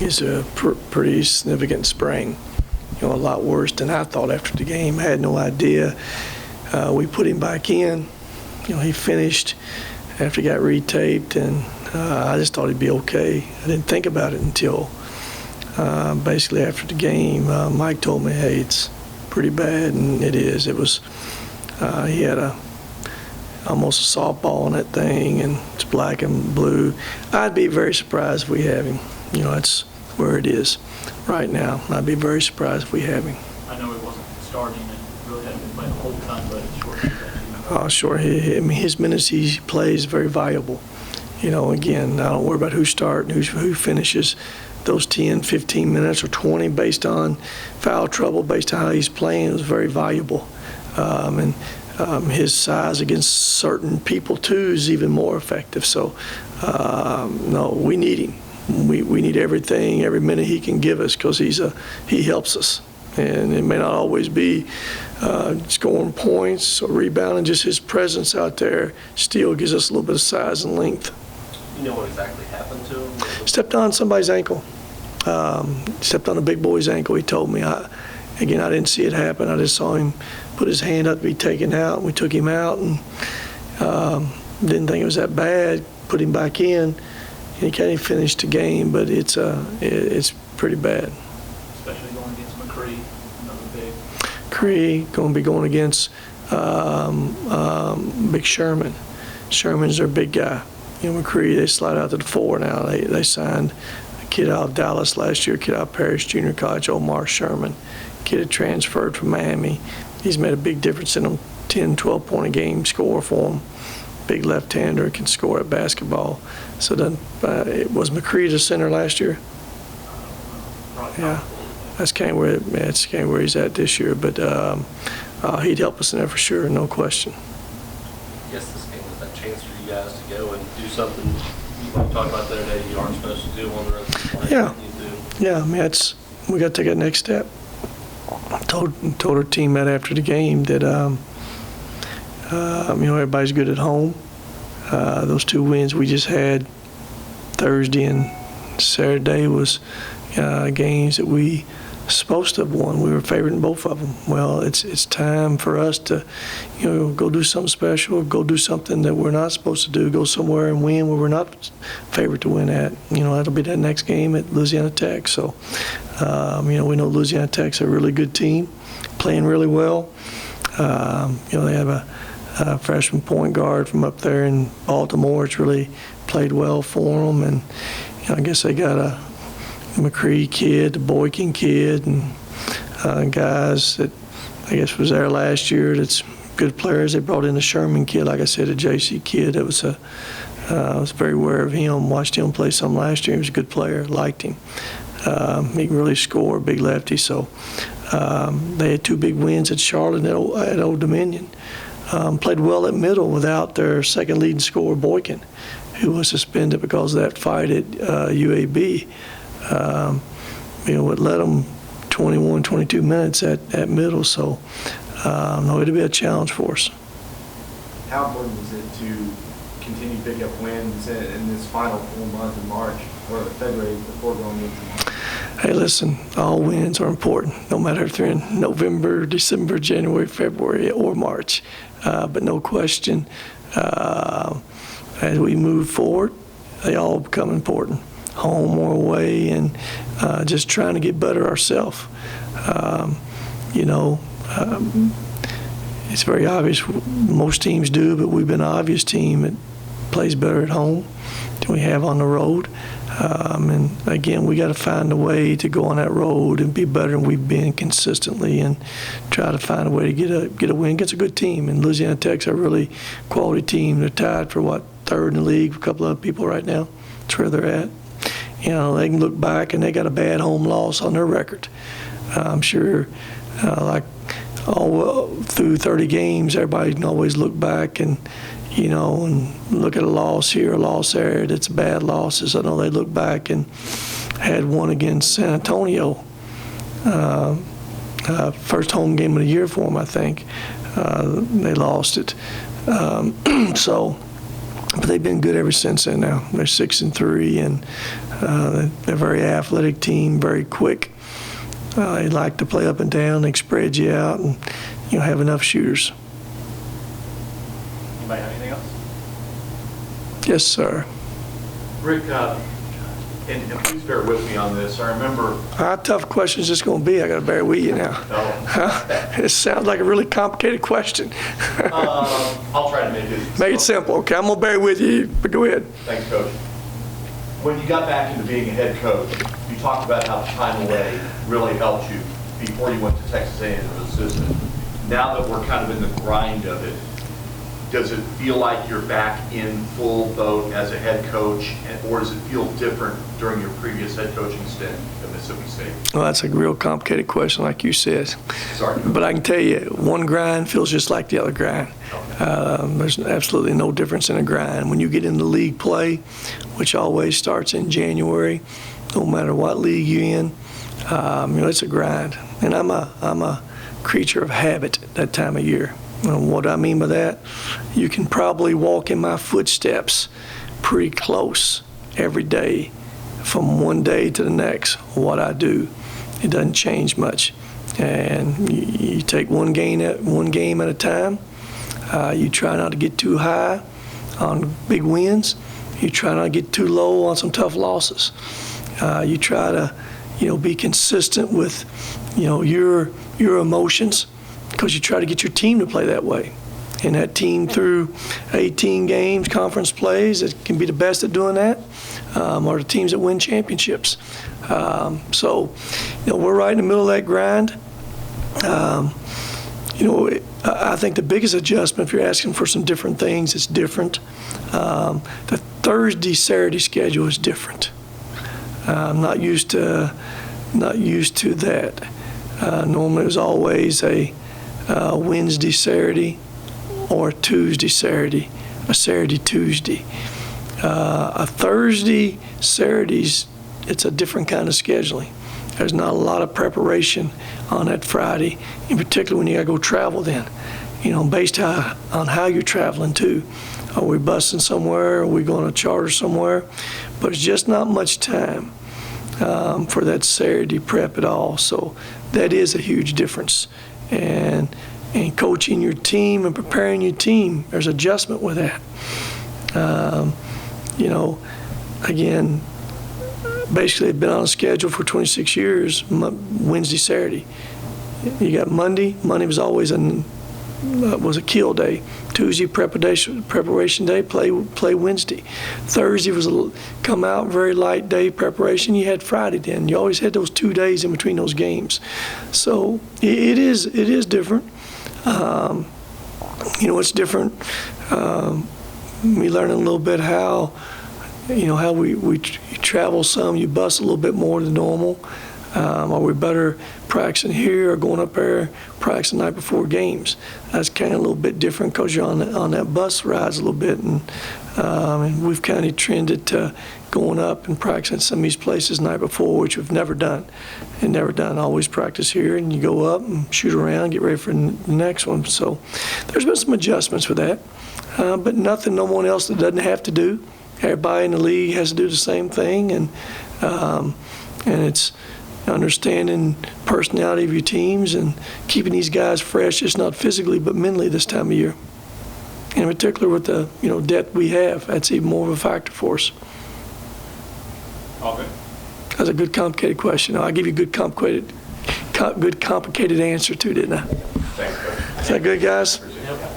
is a pretty significant sprain. A lot worse than I thought after the game. I had no idea. We put him back in. He finished after he got retaped, and I just thought he'd be okay. I didn't think about it until basically after the game. Mike told me, hey, it's pretty bad, and it is. It was, he had almost a softball on that thing, and it's black and blue. I'd be very surprised if we have him. That's where it is right now. I'd be very surprised if we have him. I know he wasn't starting and really hadn't been playing the whole time, but it's short. Sure. His minutes he plays very valuable. Again, I don't worry about who starts and who finishes. Those 10, 15 minutes or 20 based on foul trouble, based on how he's playing, is very valuable. And his size against certain people, too, is even more effective. So, no, we need him. We need everything, every minute he can give us, because he helps us. And it may not always be scoring points or rebounding, just his presence out there still gives us a little bit of size and length. You know what exactly happened to him? Stepped on somebody's ankle. Stepped on a big boy's ankle, he told me. I didn't see it happen. I just saw him put his hand up to be taken out. We took him out and didn't think it was that bad. Put him back in. He can't even finish the game, but it's pretty bad. Especially going against McCree, another big. McCree going to be going against Big Sherman. Sherman's their big guy. McCree, they slide out to the 4 now. They signed a kid out of Dallas last year, a kid out of Paris Junior College, Omar Sherman. Kid had transferred from Miami. He's made a big difference in them, 10, 12-point-a-game score for him. Big left-hander, can score at basketball. So then, it was McCree the center last year? Yeah, that's kind of where he's at this year. But he'd help us in there for sure, no question. I guess this game was that chance for you guys to go and do something you talked about the other day you aren't supposed to do on the rest of the play. Yeah, we got to take that next step. Told our team that after the game that everybody's good at home. Those 2 wins we just had Thursday and Saturday was games that we supposed to have won. We were favored in both of them. Well, it's time for us to, go do something special, go do something that we're not supposed to do, go somewhere and win where we're not favored to win at. That'll be that next game at Louisiana Tech. So, we know Louisiana Tech's a really good team, playing really well. They have a freshman point guard from up there in Baltimore. It's really played well for them, and I guess they got a McCree kid, the Boykin kid, and guys that I guess was there last year that's good players. They brought in the Sherman kid, like I said, a JC kid. That was I was very aware of him, watched him play some last year. He was a good player, liked him. He can really score, big lefty. So they had 2 big wins at Charlotte and at Old Dominion. Played well at Middle without their second leading scorer, Boykin, who was suspended because of that fight at UAB. It led them 21, 22 minutes at Middle. So, no, it'll be a challenge for us. How important is it to continue to pick up wins in this final 4 months of March or February before going into March? Hey, listen, all wins are important, no matter if they're in November, December, January, February, or March. But no question, as we move forward, they all become important, home or away, and just trying to get better ourselves. It's very obvious. Most teams do, but we've been an obvious team that plays better at home than we have on the road. And again, we got to find a way to go on that road and be better than we've been consistently, and try to find a way to get a win against a good team. And Louisiana Tech's a really quality team. They're tied for 3rd in the league. A couple of people right now. That's where they're at. They can look back and they got a bad home loss on their record. I'm sure, all through 30 games, everybody can always look back and look at a loss here, a loss there. That's bad losses. I know they look back and had one against San Antonio, first home game of the year for them, I think. They lost it. So But they've been good ever since then now. They're 6-3, and they're a very athletic team, very quick. They like to play up and down, they spread you out, and have enough shooters. Anybody have anything else? Yes, sir. Rick, and please bear with me on this. I remember, How tough question is this going to be? I got to bear with you now. It sounds like a really complicated question. I'll try to make it. Make it simple, okay? I'm going to bear with you, but go ahead. Thanks, Coach. When you got back into being a head coach, you talked about how time away really helped you before you went to Texas A&M as assistant. Now that we're kind of in the grind of it, does it feel like you're back in full boat as a head coach, or does it feel different during your previous head coaching stint at Mississippi State? Well, that's a real complicated question, like you said. Sorry. But I can tell you, one grind feels just like the other grind. There's absolutely no difference in a grind. When you get into league play, which always starts in January, no matter what league you're in, it's a grind. And I'm a creature of habit that time of year. And what I mean by that, you can probably walk in my footsteps pretty close every day from one day to the next, what I do. It doesn't change much. And you take one game at a time. You try not to get too high on big wins. You try not to get too low on some tough losses. You try to, be consistent with, your emotions, because you try to get your team to play that way. And that team through 18 games, conference plays, it can be the best at doing that, are the teams that win championships. So, we're right in the middle of that grind. I think the biggest adjustment, if you're asking for some different things, it's different. The Thursday-Saturday schedule is different. I'm not used to that. Normally it was always a Wednesday, Saturday, or Tuesday, Saturday, a Saturday, Tuesday. A Thursday, Saturdays, it's a different kind of scheduling. There's not a lot of preparation on that Friday, in particular when you got to go travel then. Based on how you're traveling too. Are we busing somewhere? Are we going to charter somewhere? But it's just not much time for that Saturday prep at all. So that is a huge difference. And coaching your team and preparing your team, there's adjustment with that. Again, basically I've been on a schedule for 26 years, Wednesday, Saturday. You got Monday. Monday was always a kill day. Tuesday, preparation day, play Wednesday. Thursday was come out, very light day preparation. You had Friday then. You always had those 2 days in between those games. So it is different. It's different. We learn a little bit how we travel some. You bust a little bit more than normal. Are we better practicing here or going up there practicing the night before games? That's kind of a little bit different because you're on that bus rides a little bit, and we've kind of trended to going up and practicing some of these places the night before, which we've never done. Always practice here, and you go up and shoot around, get ready for the next one. So there's been some adjustments with that, but nothing no one else that doesn't have to do. Everybody in the league has to do the same thing, and it's understanding personality of your teams and keeping these guys fresh, just not physically but mentally this time of year. And in particular with the depth we have, that's even more of a factor for us. All good? That's a good complicated question. I'll give you a good complicated answer too, didn't I? Thanks, Coach. Is that good, guys? Appreciate it.